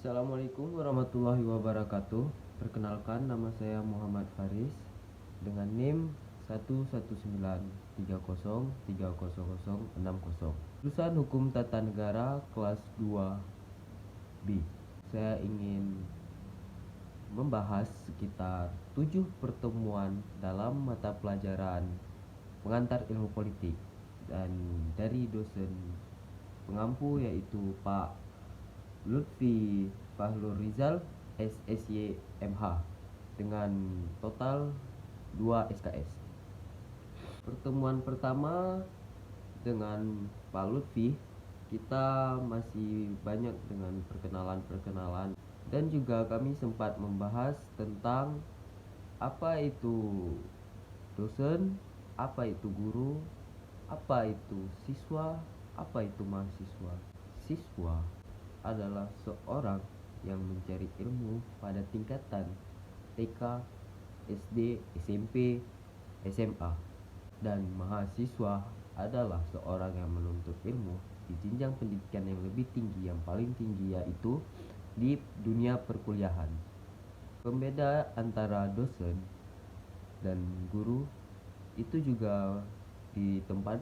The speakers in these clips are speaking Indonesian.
Assalamualaikum warahmatullahi wabarakatuh. Perkenalkan, nama saya Muhammad Faris dengan NIM 11930300060. Jurusan Hukum Tata Negara kelas 2B. Saya ingin membahas sekitar 7 pertemuan dalam mata pelajaran pengantar ilmu politik dan dari dosen pengampu yaitu Pak Lutfi Fahlur Rizal SSY MH dengan total 2 SKS. Pertemuan pertama dengan Pak Lutfi, kita masih banyak dengan perkenalan dan juga kami sempat membahas tentang apa itu dosen, apa itu guru, apa itu siswa, apa itu mahasiswa. Siswa adalah seorang yang mencari ilmu pada tingkatan TK, SD, SMP, SMA, dan mahasiswa adalah seorang yang menuntut ilmu di jenjang pendidikan yang lebih tinggi, yang paling tinggi, yaitu di dunia perkuliahan. Pembeda antara dosen dan guru itu juga di tempat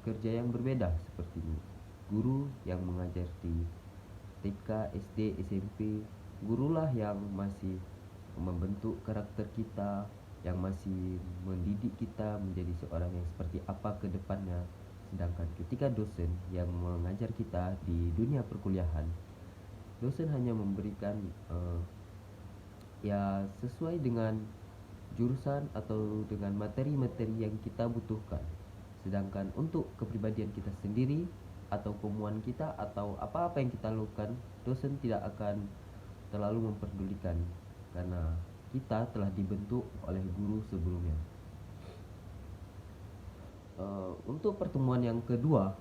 kerja yang berbeda seperti ini. Guru yang mengajar di TK, SD, SMP, gurulah yang masih membentuk karakter kita, yang masih mendidik kita menjadi seorang yang seperti apa ke depannya. Sedangkan ketika dosen yang mengajar kita di dunia perkuliahan, dosen hanya memberikan ya sesuai dengan jurusan atau dengan materi-materi yang kita butuhkan. Sedangkan untuk kepribadian kita sendiri atau kemauan kita atau apa-apa yang kita lakukan, dosen tidak akan terlalu memperdulikan karena kita telah dibentuk oleh guru sebelumnya. Untuk pertemuan yang kedua,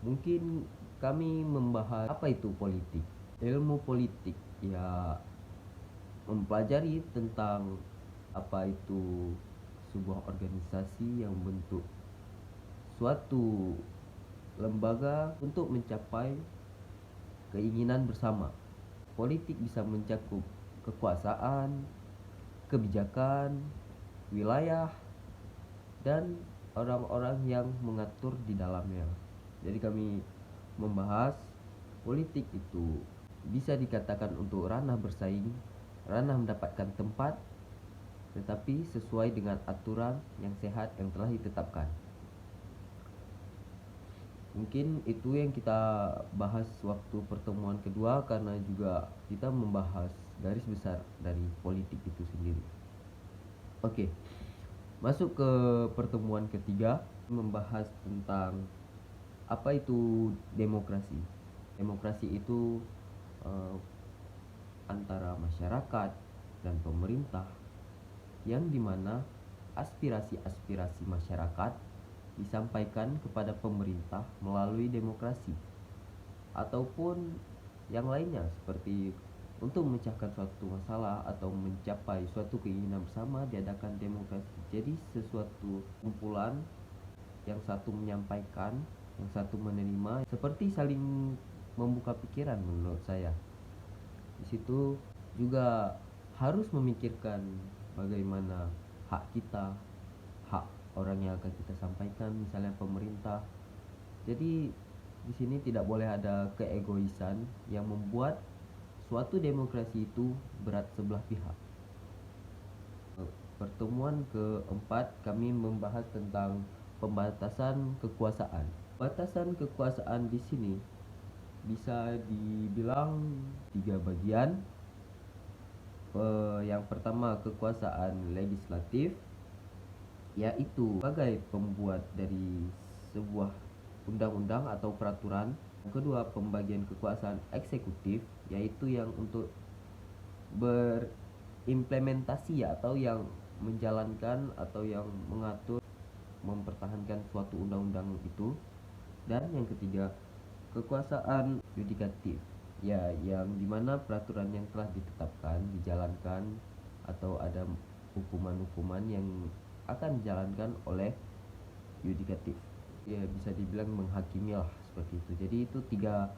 mungkin kami membahas apa itu politik. Ilmu politik ya mempelajari tentang apa itu sebuah organisasi yang membentuk suatu lembaga untuk mencapai keinginan bersama. Politik bisa mencakup kekuasaan, kebijakan, wilayah, dan orang-orang yang mengatur di dalamnya. Jadi kami membahas politik itu bisa dikatakan untuk ranah bersaing, ranah mendapatkan tempat, tetapi sesuai dengan aturan yang sehat yang telah ditetapkan. Mungkin itu yang kita bahas waktu pertemuan kedua, karena juga kita membahas garis besar dari politik itu sendiri. Oke, masuk ke pertemuan ketiga, membahas tentang apa itu demokrasi. Demokrasi itu antara masyarakat dan pemerintah, yang dimana aspirasi-aspirasi masyarakat disampaikan kepada pemerintah melalui demokrasi, ataupun yang lainnya seperti untuk memecahkan suatu masalah atau mencapai suatu keinginan bersama diadakan demokrasi. Jadi sesuatu kumpulan, yang satu menyampaikan, yang satu menerima, seperti saling membuka pikiran menurut saya. Di situ juga harus memikirkan bagaimana hak kita, hak orang yang akan kita sampaikan, misalnya pemerintah. Jadi di sini tidak boleh ada keegoisan yang membuat suatu demokrasi itu berat sebelah pihak. Pertemuan keempat, kami membahas tentang pembatasan kekuasaan. Batasan kekuasaan di sini bisa dibilang 3 bagian. Yang pertama, kekuasaan legislatif, yaitu sebagai pembuat dari sebuah undang-undang atau peraturan. Yang kedua, pembagian kekuasaan eksekutif, yaitu yang untuk berimplementasi atau yang menjalankan atau yang mengatur, mempertahankan suatu undang-undang itu. Dan yang ketiga, kekuasaan yudikatif, ya yang dimana peraturan yang telah ditetapkan dijalankan atau ada hukuman-hukuman yang akan dijalankan oleh yudikatif. Ya bisa dibilang menghakimi lah seperti itu. Jadi itu 3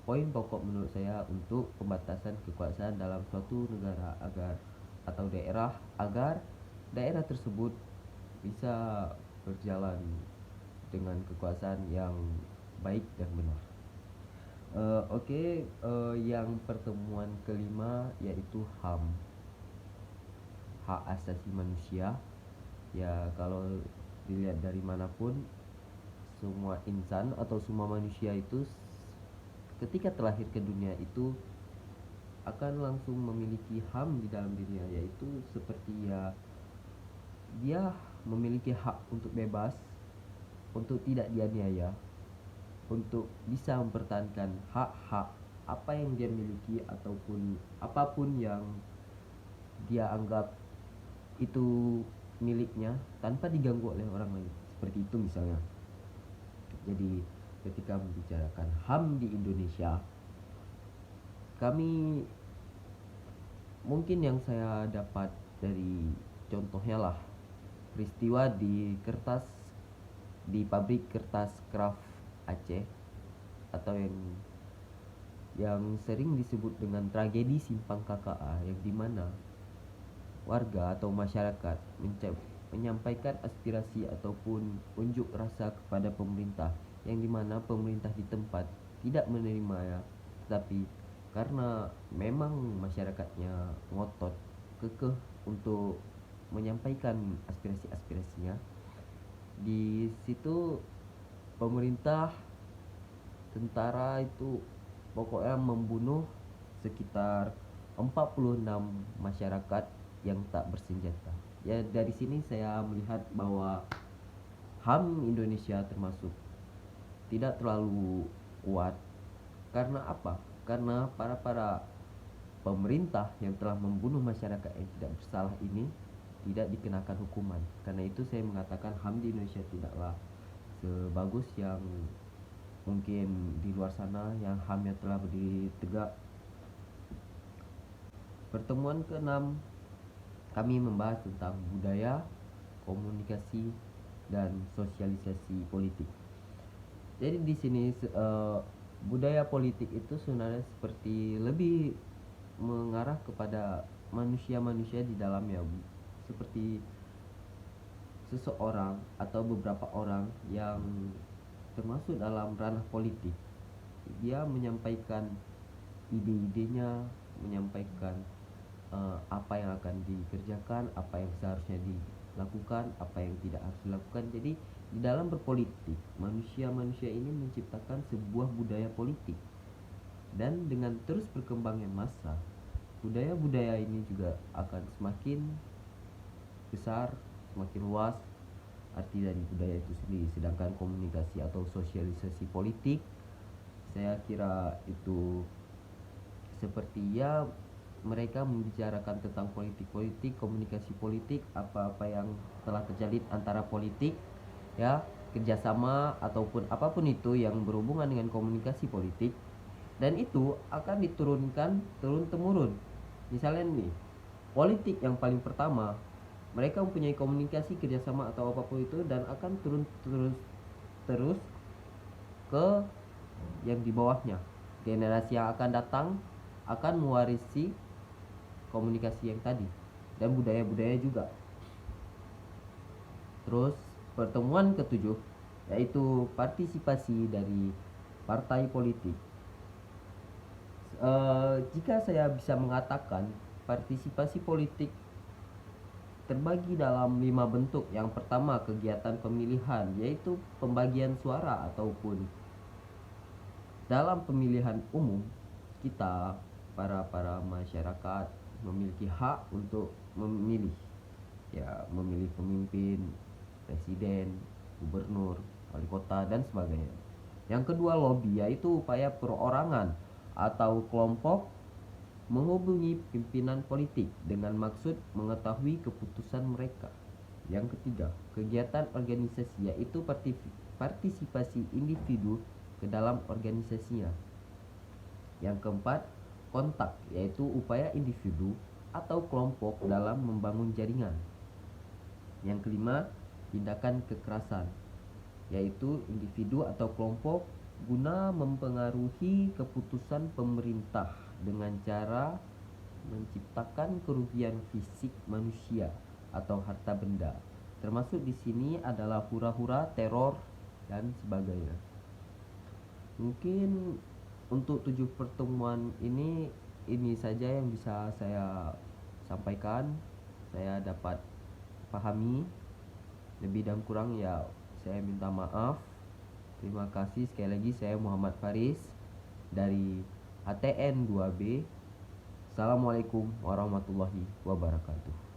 poin pokok menurut saya untuk pembatasan kekuasaan dalam suatu negara atau daerah agar daerah tersebut bisa berjalan dengan kekuasaan yang baik dan benar. Yang pertemuan kelima yaitu HAM, hak asasi manusia. Ya, kalau dilihat dari manapun, semua insan atau semua manusia itu ketika terlahir ke dunia itu akan langsung memiliki HAM di dalam dirinya, yaitu seperti dia memiliki hak untuk bebas, untuk tidak dianiaya, untuk bisa mempertahankan hak-hak apa yang dia miliki ataupun apapun yang dia anggap itu miliknya tanpa diganggu oleh orang lain. Seperti itu misalnya. Jadi ketika membicarakan HAM di Indonesia, kami mungkin yang saya dapat dari contohnya lah peristiwa di pabrik kertas Kraft Aceh, atau yang sering disebut dengan tragedi Simpang KKA, yang dimana warga atau masyarakat menyampaikan aspirasi ataupun unjuk rasa kepada pemerintah, yang dimana pemerintah di tempat tidak menerimanya, tetapi karena memang masyarakatnya ngotot kekeh untuk menyampaikan aspirasinya, di situ pemerintah, tentara itu pokoknya membunuh sekitar 46 masyarakat yang tak bersenjata. Ya, dari sini saya melihat bahwa HAM Indonesia termasuk tidak terlalu kuat. Karena apa? Karena para pemerintah yang telah membunuh masyarakat yang tidak bersalah ini tidak dikenakan hukuman. Karena itu saya mengatakan HAM di Indonesia tidaklah sebagus yang mungkin di luar sana yang HAM-nya telah berdiri tegak. Pertemuan ke-6 kami membahas tentang budaya, komunikasi, dan sosialisasi politik. Jadi di sini budaya politik itu sebenarnya seperti lebih mengarah kepada manusia-manusia di dalamnya, seperti seseorang atau beberapa orang yang termasuk dalam ranah politik. Dia menyampaikan ide-idenya, menyampaikan apa yang akan dikerjakan, apa yang seharusnya dilakukan, apa yang tidak harus dilakukan. Jadi di dalam berpolitik, manusia-manusia ini menciptakan sebuah budaya politik. Dan dengan terus berkembangnya masa, budaya-budaya ini juga akan semakin besar, semakin luas arti dari budaya itu sendiri. Sedangkan komunikasi atau sosialisasi politik, saya kira itu seperti mereka membicarakan tentang politik-politik, komunikasi politik, apa-apa yang telah terjalin antara politik, kerjasama ataupun apapun itu yang berhubungan dengan komunikasi politik, dan itu akan diturunkan turun-temurun. Misalnya nih, politik yang paling pertama, mereka mempunyai komunikasi, kerjasama atau apapun itu, dan akan turun terus ke yang di bawahnya. Generasi yang akan datang akan mewarisi komunikasi yang tadi dan budaya-budaya juga. Terus pertemuan ke-7 yaitu partisipasi dari partai politik. Jika saya bisa mengatakan partisipasi politik terbagi dalam 5 bentuk. Yang pertama, kegiatan pemilihan, yaitu pembagian suara ataupun dalam pemilihan umum kita para masyarakat memiliki hak untuk memilih, memilih pemimpin, presiden, gubernur, wali kota dan sebagainya. Yang kedua, lobby, yaitu upaya perorangan atau kelompok menghubungi pimpinan politik dengan maksud mengetahui keputusan mereka. Yang ketiga, kegiatan organisasi, yaitu partisipasi individu ke dalam organisasinya. Yang keempat, kontak, yaitu upaya individu atau kelompok dalam membangun jaringan. Yang kelima, tindakan kekerasan, yaitu individu atau kelompok guna mempengaruhi keputusan pemerintah dengan cara menciptakan kerugian fisik manusia atau harta benda. Termasuk di sini adalah hura-hura, teror, dan sebagainya. Mungkin untuk 7 pertemuan ini saja yang bisa saya sampaikan. Saya dapat pahami, lebih dan kurang ya saya minta maaf. Terima kasih sekali lagi. Saya Muhammad Faris dari ATN 2B. Assalamualaikum warahmatullahi wabarakatuh.